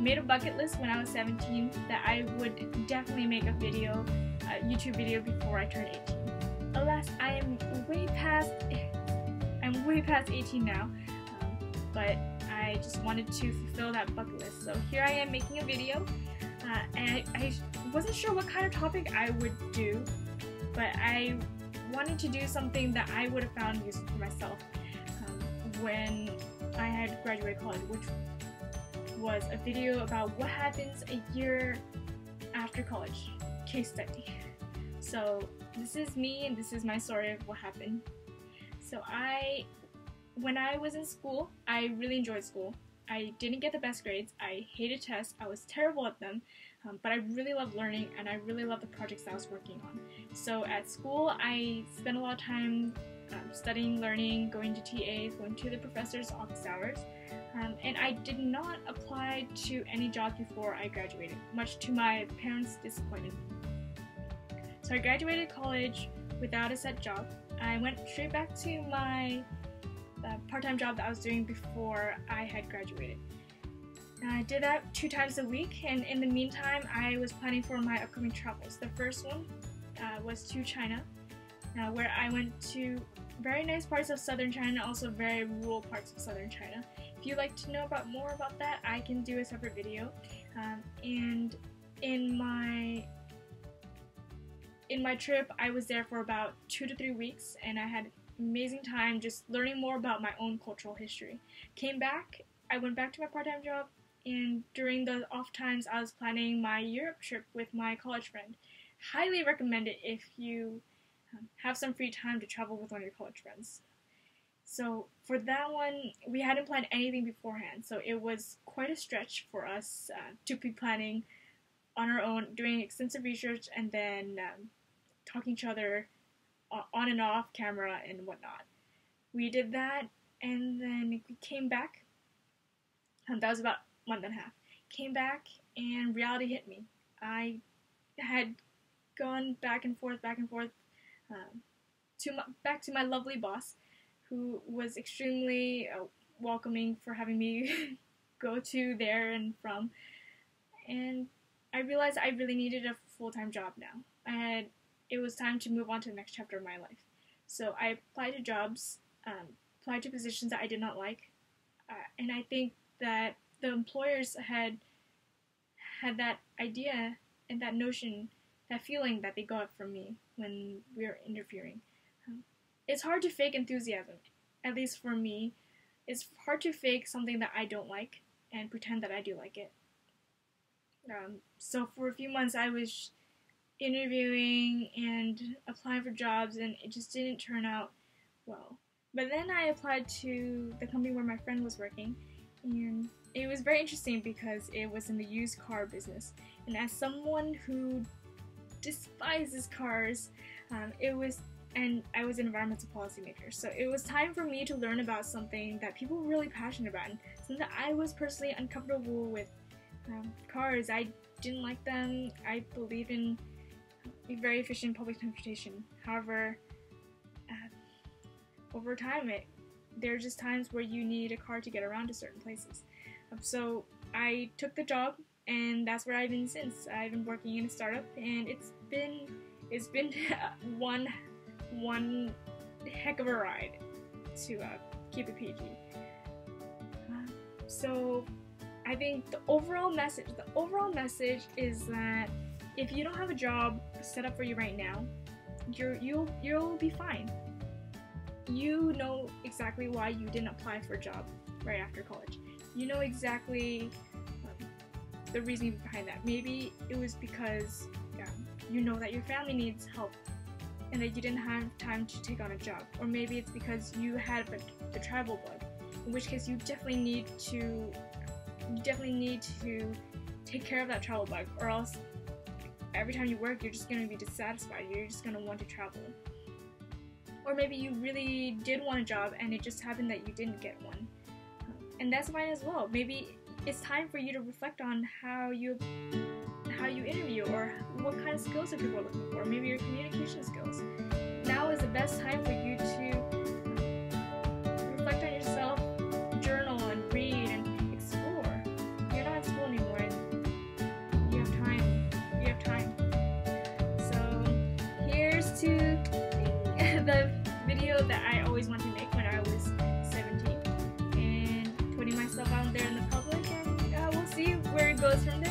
made a bucket list when I was 17 that I would definitely make a video, a YouTube video before I turned 18. Alas, I am way past 18 now, but I just wanted to fulfill that bucket list. So here I am making a video, and I wasn't sure what kind of topic I would do, but I wanted to do something that I would have found useful for myself when I had graduated college, which was a video about what happens a year after college, case study. So this is me and this is my story of what happened. So when I was in school, I really enjoyed school. I didn't get the best grades, I hated tests, I was terrible at them, but I really loved learning and I really loved the projects I was working on. So at school, I spent a lot of time studying, learning, going to TAs, going to the professor's office hours, and I did not apply to any jobs before I graduated, much to my parents' disappointment. So I graduated college without a set job. I went straight back to my part-time job that I was doing before I had graduated. I did that 2 times a week, and in the meantime I was planning for my upcoming travels. The first one was to China, where I went to very nice parts of southern China and also very rural parts of southern China. If you'd like to know more about that, I can do a separate video. And in my trip, I was there for about 2 to 3 weeks, and I had amazing time just learning more about my own cultural history. Came back, I went back to my part-time job, and during the off times I was planning my Europe trip with my college friend. Highly recommend it if you have some free time to travel with one of your college friends. So for that one, we hadn't planned anything beforehand, so it was quite a stretch for us to be planning on our own, doing extensive research, and then talking to each other on and off camera and whatnot. We did that, and then we came back. That was about a month and a half. Came back, and reality hit me. I had gone back and forth, back to my lovely boss, who was extremely welcoming for having me go to there and from. And I realized I really needed a full-time job now. It was time to move on to the next chapter of my life. So I applied to jobs, applied to positions that I did not like, and I think that the employers had that idea and that notion, that feeling that they got from me when we were interviewing. It's hard to fake enthusiasm, at least for me. It's hard to fake something that I don't like and pretend that I do like it. So for a few months I was interviewing and applying for jobs, and it just didn't turn out well. But then I applied to the company where my friend was working, and it was very interesting because it was in the used car business. And as someone who despises cars, I was an environmental policymaker, so it was time for me to learn about something that people were really passionate about, and something that I was personally uncomfortable with. Cars, I didn't like them. I believe in very efficient public transportation. However, over time, there are just times where you need a car to get around to certain places. So I took the job, and that's where I've been since. I've been working in a startup, and it's been one heck of a ride, to keep it PG. So I think the overall message is that if you don't have a job set up for you right now, you'll be fine. You know exactly why you didn't apply for a job right after college. You know exactly the reasoning behind that. Maybe it was because you know that your family needs help and that you didn't have time to take on a job. Or maybe it's because you had the travel bug, in which case you definitely need to take care of that travel bug, or else every time you work you're just going to be dissatisfied. You're just going to want to travel. Or maybe you really did want a job and it just happened that you didn't get one. And that's fine as well. Maybe it's time for you to reflect on how you interview, or what kind of skills are people looking for. Maybe your communication skills. Now is the best time for you to reflect on yourself, journal and read and explore. You're not in school anymore. the video that I always wanted to make when I was 17, and putting myself out there in the public, and we'll see where it goes from there.